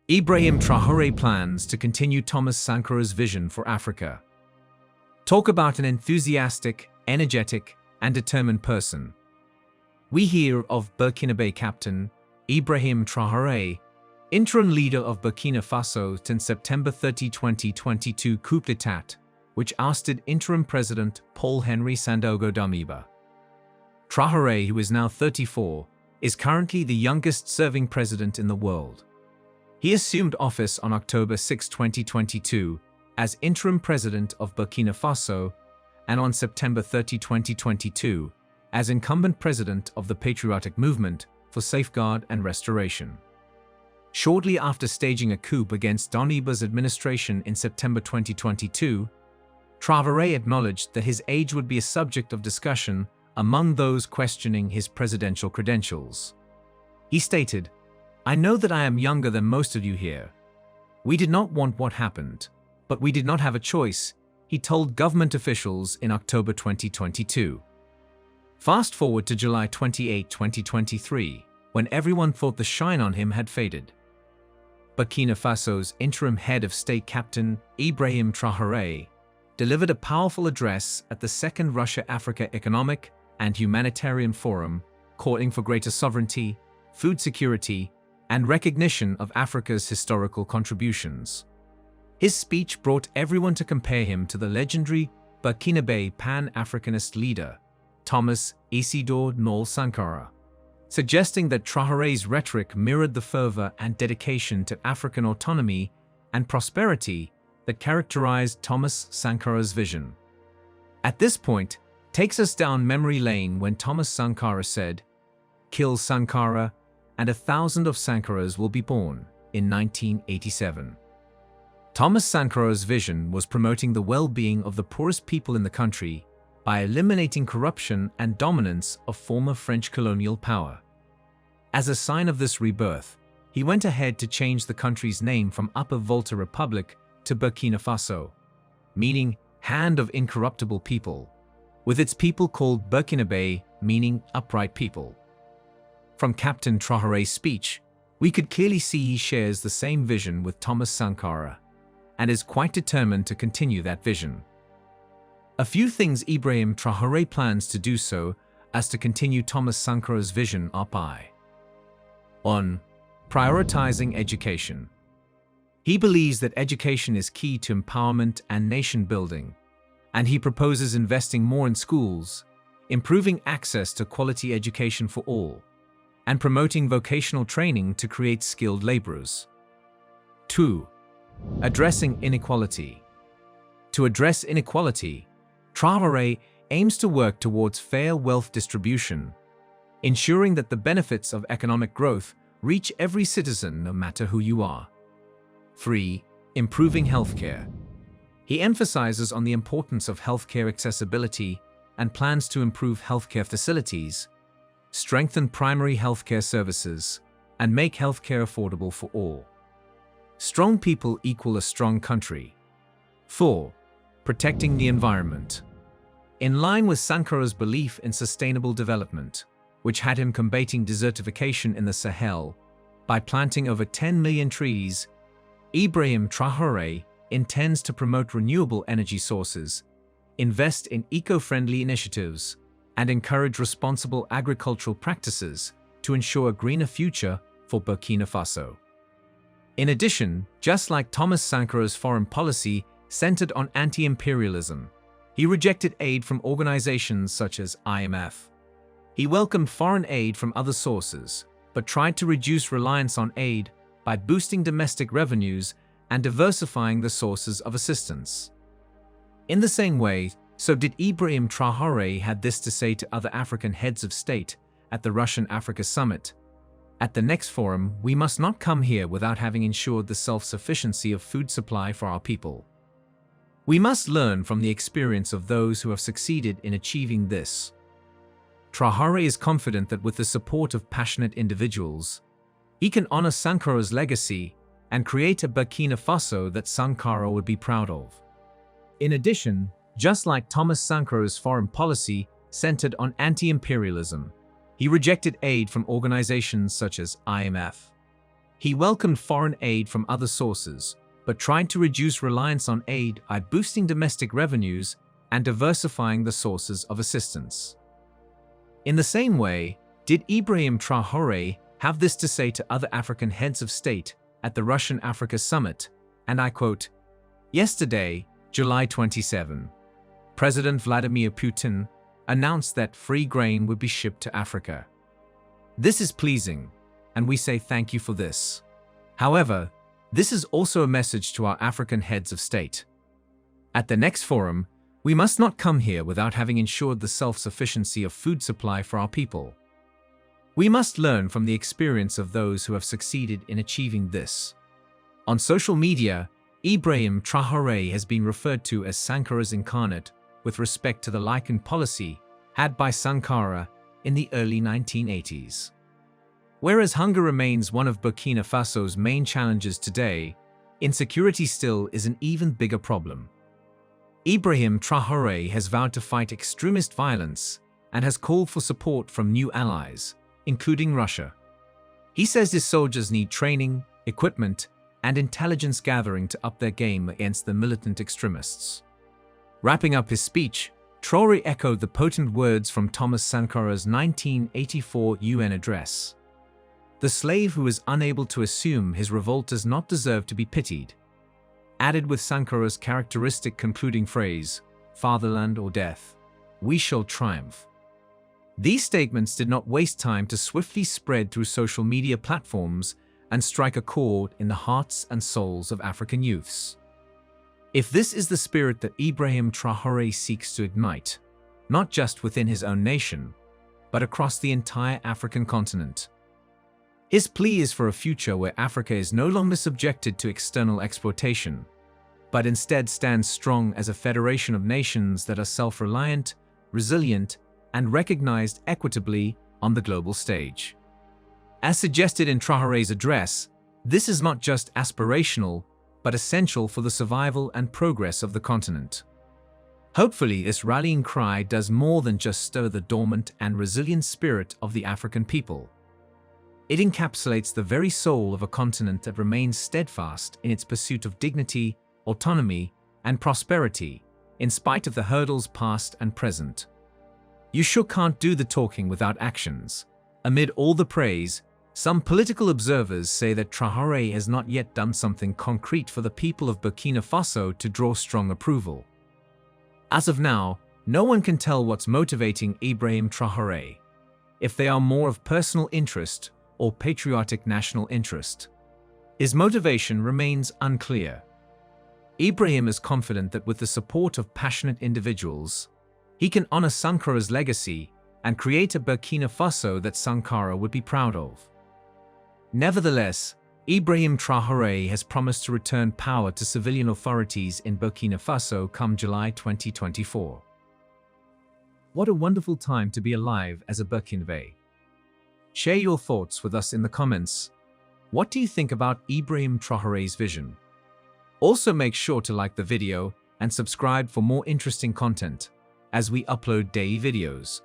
Ibrahim Traoré plans to continue Thomas Sankara's vision for Africa. Talk about an enthusiastic, energetic, and determined person. We hear of Burkinabé Captain Ibrahim Traoré, interim leader of Burkina Faso since September 30, 2022 coup d'état, which ousted interim president Paul-Henri Sandaogo Damili. Traoré, who is now 34, is currently the youngest serving president in the world. He assumed office on October 6, 2022, as interim president of Burkina Faso, and on September 30, 2022, as incumbent president of the Patriotic Movement for Safeguard and Restoration. Shortly after staging a coup against Damiba's administration in September 2022, Traoré acknowledged that his age would be a subject of discussion among those questioning his presidential credentials. He stated, "I know that I am younger than most of you here. We did not want what happened, but we did not have a choice," he told government officials in October 2022. Fast forward to July 28, 2023, when everyone thought the shine on him had faded. Burkina Faso's interim head of state Captain Ibrahim Traoré delivered a powerful address at the Second Russia-Africa Economic and Humanitarian Forum, calling for greater sovereignty, food security, and recognition of Africa's historical contributions. His speech brought everyone to compare him to the legendary Burkinabé Pan-Africanist leader, Thomas Isidore Nol Sankara, suggesting that Traoré's rhetoric mirrored the fervor and dedication to African autonomy and prosperity that characterized Thomas Sankara's vision. At this point, takes us down memory lane when Thomas Sankara said, "Kill Sankara, and 1,000 of Sankaras will be born," in 1987. Thomas Sankara's vision was promoting the well-being of the poorest people in the country by eliminating corruption and dominance of former French colonial power. As a sign of this rebirth, he went ahead to change the country's name from Upper Volta Republic to Burkina Faso, meaning Hand of Incorruptible People, with its people called Burkinabé, meaning upright people. From Captain Traoré's speech, we could clearly see he shares the same vision with Thomas Sankara and is quite determined to continue that vision. A few things Ibrahim Traoré plans to do so as to continue Thomas Sankara's vision are by 1. Prioritizing education. He believes that education is key to empowerment and nation building, and he proposes investing more in schools, improving access to quality education for all, and promoting vocational training to create skilled laborers. 2. Addressing inequality. To address inequality, Traoré aims to work towards fair wealth distribution, ensuring that the benefits of economic growth reach every citizen no matter who you are. 3. Improving healthcare. He emphasizes on the importance of healthcare accessibility and plans to improve healthcare facilities, strengthen primary healthcare services, and make healthcare affordable for all. Strong people equal a strong country. 4. Protecting the environment. In line with Sankara's belief in sustainable development, which had him combating desertification in the Sahel by planting over 10 million trees, Ibrahim Traoré intends to promote renewable energy sources, invest in eco-friendly initiatives, and encourage responsible agricultural practices to ensure a greener future for Burkina Faso. In addition, just like Thomas Sankara's foreign policy centered on anti-imperialism, he rejected aid from organizations such as IMF. He welcomed foreign aid from other sources, but tried to reduce reliance on aid by boosting domestic revenues and diversifying the sources of assistance. In the same way, so did Ibrahim Traoré had this to say to other African heads of state at the Russian-Africa Summit. At the next forum, we must not come here without having ensured the self-sufficiency of food supply for our people. We must learn from the experience of those who have succeeded in achieving this. Traoré is confident that with the support of passionate individuals, he can honor Sankara's legacy and create a Burkina Faso that Sankara would be proud of. In addition, just like Thomas Sankara's foreign policy centered on anti-imperialism, he rejected aid from organizations such as IMF. He welcomed foreign aid from other sources, but tried to reduce reliance on aid by boosting domestic revenues and diversifying the sources of assistance. In the same way, did Ibrahim Traoré have this to say to other African heads of state at the Russian-Africa Summit, and I quote, "Yesterday, July 27, President Vladimir Putin announced that free grain would be shipped to Africa. This is pleasing, and we say thank you for this. However, this is also a message to our African heads of state. At the next forum, we must not come here without having ensured the self-sufficiency of food supply for our people. We must learn from the experience of those who have succeeded in achieving this." On social media, Ibrahim Traoré has been referred to as Sankara's incarnate with respect to the Lycan policy had by Sankara in the early 1980s. Whereas hunger remains one of Burkina Faso's main challenges today, insecurity still is an even bigger problem. Ibrahim Traoré has vowed to fight extremist violence and has called for support from new allies, including Russia. He says his soldiers need training, equipment, and intelligence gathering to up their game against the militant extremists. Wrapping up his speech, Traoré echoed the potent words from Thomas Sankara's 1984 UN address. "The slave who is unable to assume his revolt does not deserve to be pitied," added with Sankara's characteristic concluding phrase, "Fatherland or death, we shall triumph." These statements did not waste time to swiftly spread through social media platforms and strike a chord in the hearts and souls of African youths. If this is the spirit that Ibrahim Traoré seeks to ignite, not just within his own nation, but across the entire African continent, his plea is for a future where Africa is no longer subjected to external exploitation, but instead stands strong as a federation of nations that are self-reliant, resilient, and recognized equitably on the global stage. As suggested in Traoré's address, this is not just aspirational, but essential for the survival and progress of the continent. Hopefully, this rallying cry does more than just stir the dormant and resilient spirit of the African people. It encapsulates the very soul of a continent that remains steadfast in its pursuit of dignity, autonomy, and prosperity, in spite of the hurdles past and present. You sure can't do the talking without actions. Amid all the praise, some political observers say that Traoré has not yet done something concrete for the people of Burkina Faso to draw strong approval. As of now, no one can tell what's motivating Ibrahim Traoré, if they are more of personal interest or patriotic national interest. His motivation remains unclear. Ibrahim is confident that with the support of passionate individuals, he can honor Sankara's legacy and create a Burkina Faso that Sankara would be proud of. Nevertheless, Ibrahim Traoré has promised to return power to civilian authorities in Burkina Faso come July 2024. What a wonderful time to be alive as a Burkinabé. Share your thoughts with us in the comments. What do you think about Ibrahim Traoré's vision? Also make sure to like the video and subscribe for more interesting content as we upload daily videos.